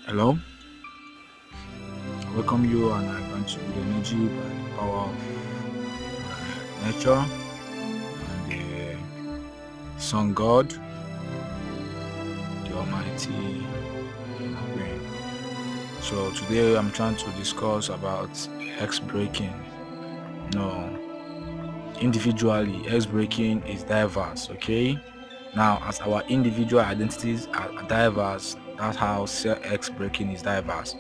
Hello, I welcome you and I grant you good energy by the power of nature and the Sun God, the Almighty Queen. So today I'm trying to discuss about X breaking. No, individually, X breaking is diverse. Okay, now as our individual identities are diverse, that's how X breaking is diverse.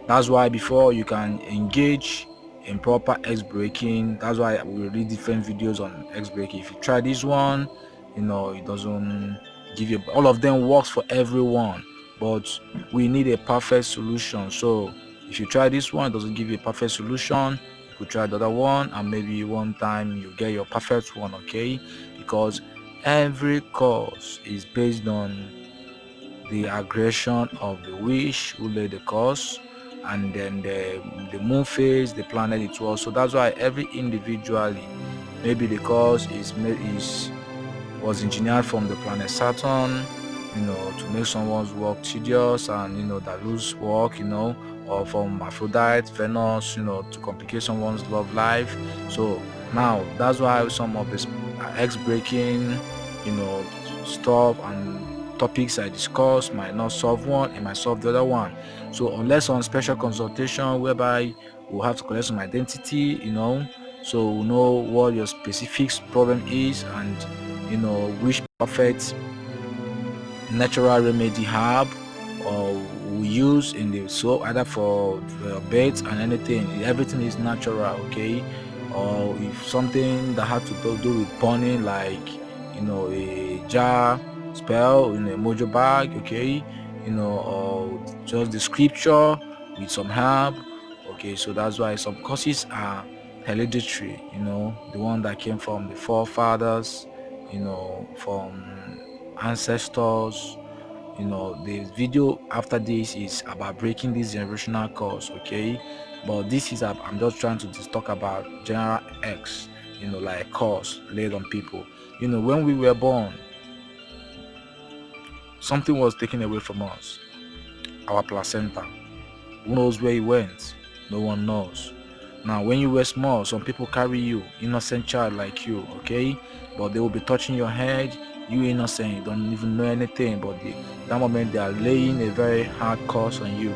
That's why before you can engage in proper X breaking, that's why we read different videos on X breaking. If you try this one, it doesn't give you, all of them works for everyone, but we need a perfect solution. So if you try this one, it doesn't give you a perfect solution, you could try the other one and maybe one time you get your perfect one. Okay, because every cause is based on the aggression of the wish who laid the cause, and then the moon phase, the planet it was. So that's why every individually, maybe the cause was engineered from the planet Saturn, to make someone's work tedious and that lose work, or from Aphrodite, Venus, to complicate someone's love life. So now that's why some of this X breaking, stuff and topics I discuss might not solve one, it might solve the other one. So unless on special consultation whereby we'll have to collect some identity, so we'll know what your specific problem is and which perfect natural remedy herb or we use in the soap either for beds and anything. Everything is natural. Okay, or if something that had to do with burning, like a jar spell in a mojo bag. Okay, or just the scripture with some herb. Okay, so that's why some causes are hereditary, the one that came from the forefathers, from ancestors. The video after this is about breaking this generational curse. Okay, but this is I'm just trying to just talk about general X, like curse laid on people. When we were born, something was taken away from us, our placenta. Who knows where it went? No one knows. Now, when you were small, some people carry you, innocent child like you, okay? But they will be touching your head, you innocent, you don't even know anything. But that moment, they are laying a very hard curse on you.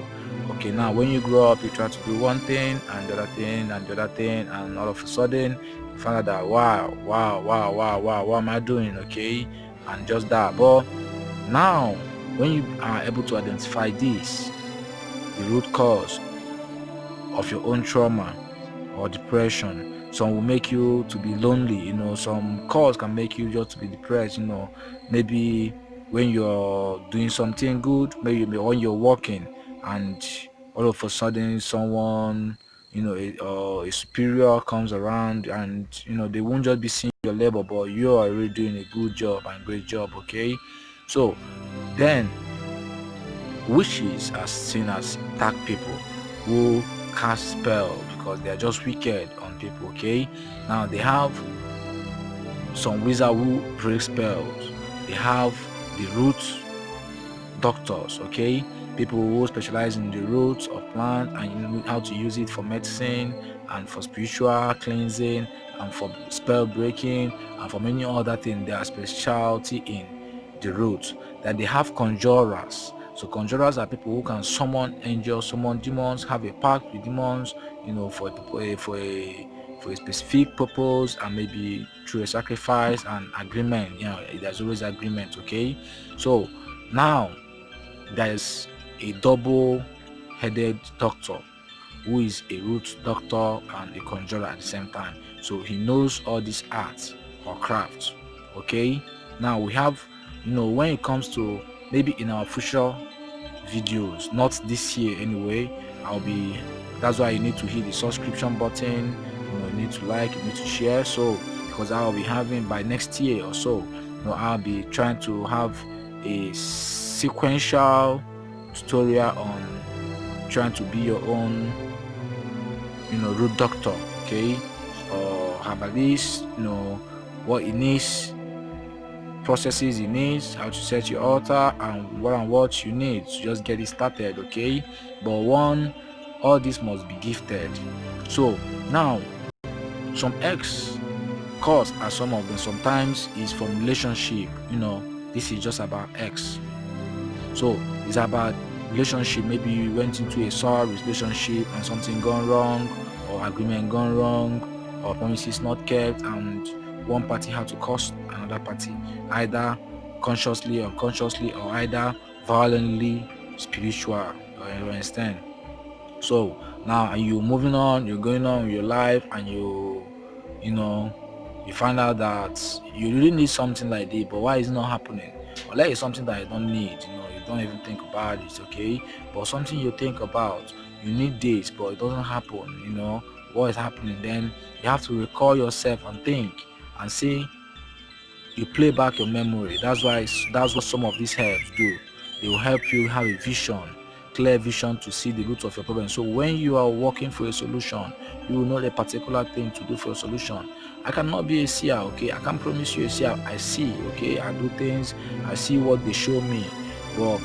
Okay, now when you grow up, you try to do one thing and the other thing and the other thing, and all of a sudden, you find out that wow, what am I doing? Okay, and just that. But now, when you are able to identify this, the root cause of your own trauma or depression. Some will make you to be lonely, some cause can make you just to be depressed, maybe when you're doing something good, maybe when you're working and all of a sudden someone, a superior comes around and they won't just be seeing your labor, but you're already doing a good job and great job. Okay, so then witches are seen as dark people who cast spell because they are just wicked on people. Okay, now they have some wizard who break spells. They have the root doctors. Okay, people who specialize in the roots of plant and how to use it for medicine and for spiritual cleansing and for spell breaking and for many other things. Their specialty in the roots. That they have conjurers. So conjurers are people who can summon angels, summon demons, have a pact with demons, for a specific purpose and maybe through a sacrifice and agreement. There's always agreement. Okay, so now there's a double-headed doctor who is a root doctor and a conjurer at the same time. So he knows all these arts or crafts. Okay, now we have, when it comes to maybe in our future videos, not this year anyway, that's why you need to hit the subscription button, you need to like, you need to share. So because I'll be having by next year or so, I'll be trying to have a sequential tutorial on trying to be your own root doctor. Okay, or herbalist, what it needs processes you need, how to set your altar, and what you need to just get it started. Okay, but all this must be gifted. So now, some X cause are some of them. Sometimes is from relationship. This is just about X. So it's about relationship. Maybe you went into a sour relationship and something gone wrong, or agreement gone wrong, or promises not kept, and one party had to curse another party, either consciously or unconsciously, or either violently, spiritual. You understand? So now you're moving on, you're going on with your life, and you find out that you really need something like this, but why is it not happening? Unless it's something that you don't need, you don't even think about it, okay? But something you think about, you need this, but it doesn't happen, what is happening? Then you have to recall yourself and think and see. You play back your memory. That's what some of these herbs do. They will help you have a vision, clear vision, to see the root of your problem. So when you are working for a solution, you will know the particular thing to do for a solution. I cannot be a seer, okay? I can't promise you a seer. I see, okay? I do things, I see what they show me. But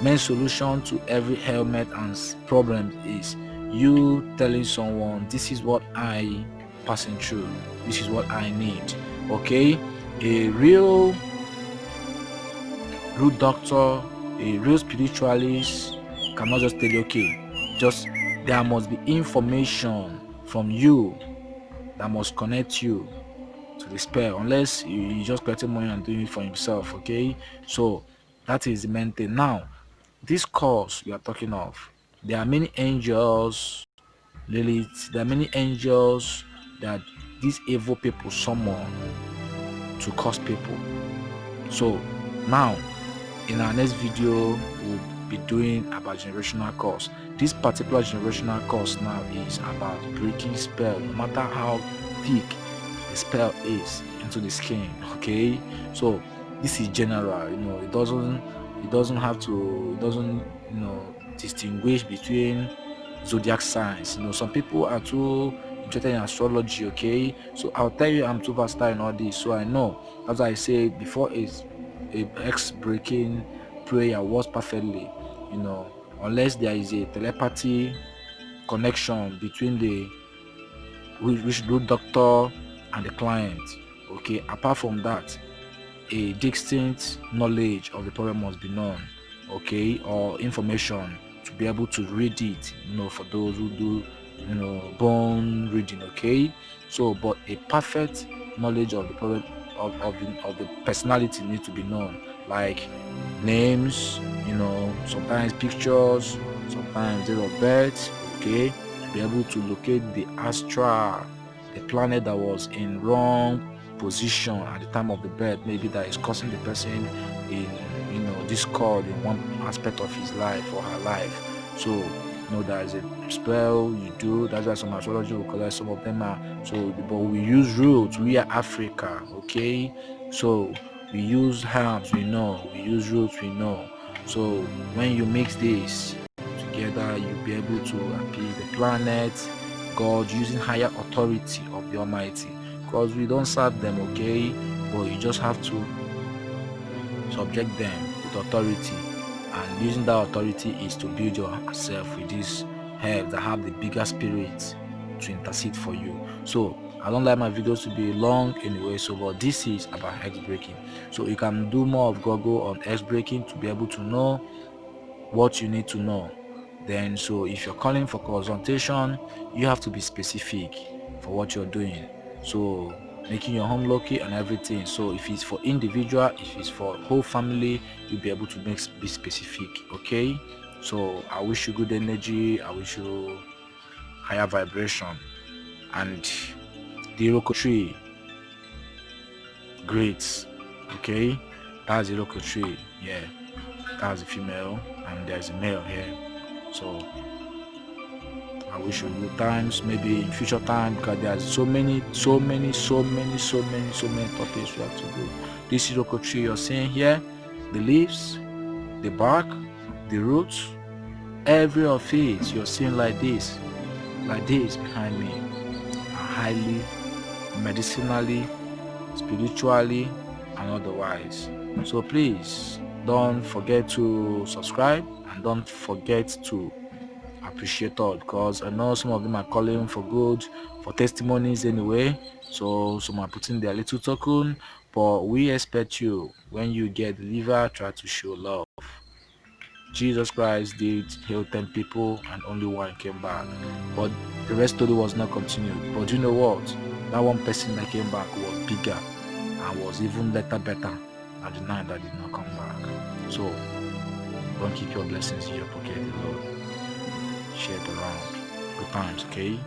main solution to every helmet and problem is you telling someone, this is what I passing through, this is what I need, okay? A real doctor, a real spiritualist cannot just tell you, okay, just there must be information from you that must connect you to the spell, unless you just collecting money and doing it for himself, okay? So that is the main thing. Now, this course we are talking of, there are many angels, Lilith, there are many angels that these evil people summon to curse people. So now in our next video we'll be doing about generational curse. This particular generational curse now is about breaking spell, no matter how thick the spell is, into the skin, okay? So this is general, it doesn't have to, distinguish between zodiac signs. Some people are too interested in astrology, okay? So I'll tell you, I'm too versatile in all this, so I know. As I say before, is a X breaking prayer works perfectly, unless there is a telepathy connection between the which root doctor and the client, okay? Apart from that, a distinct knowledge of the problem must be known, okay, or information to be able to read it, for those who do bone reading, okay? So but a perfect knowledge of the problem of the personality needs to be known, like names, sometimes pictures, sometimes date of birth, okay, to be able to locate the astral, the planet that was in wrong position at the time of the birth, maybe that is causing the person in discord in one aspect of his life or her life. So there is a spell you do. That's why some astrology will collect, some of them are so, but we use roots. We are Africa, okay? So we use herbs, we use roots, we know. So when you mix this together, you'll be able to appease the planet, God, using higher authority of the Almighty, because we don't serve them, okay? But you just have to subject them with authority, and using that authority is to build yourself with these herbs that have the bigger spirit to intercede for you. So I don't like my videos to be long anyway, so but this is about hex breaking. So you can do more of Google on hex breaking to be able to know what you need to know. Then so if you're calling for consultation, you have to be specific for what you're doing, so making your home located and everything. So if it's for individual, if it's for whole family, you'll be able to be specific, okay? So I wish you good energy, I wish you higher vibration, and the Iroko tree, great, okay? That's the Iroko tree, yeah, that's a female and there's a male here. So I wish you good times, maybe in future time, because there's so many topics we have to do. This Iroko tree you're seeing here, the leaves, the bark, the roots, every of it you're seeing like this behind me, are highly medicinally, spiritually, and otherwise. So please don't forget to subscribe and don't forget to appreciate all, because I know some of them are calling for good, for testimonies anyway. So some are putting their little token, but we expect you, when you get delivered, try to show love. Jesus Christ did heal 10 people and only one came back, but the rest story was not continued. But you know what? That one person that came back was bigger and was even better than the 9 that did not come back. So don't keep your blessings in your pocket alone. Share it around. Good times, okay?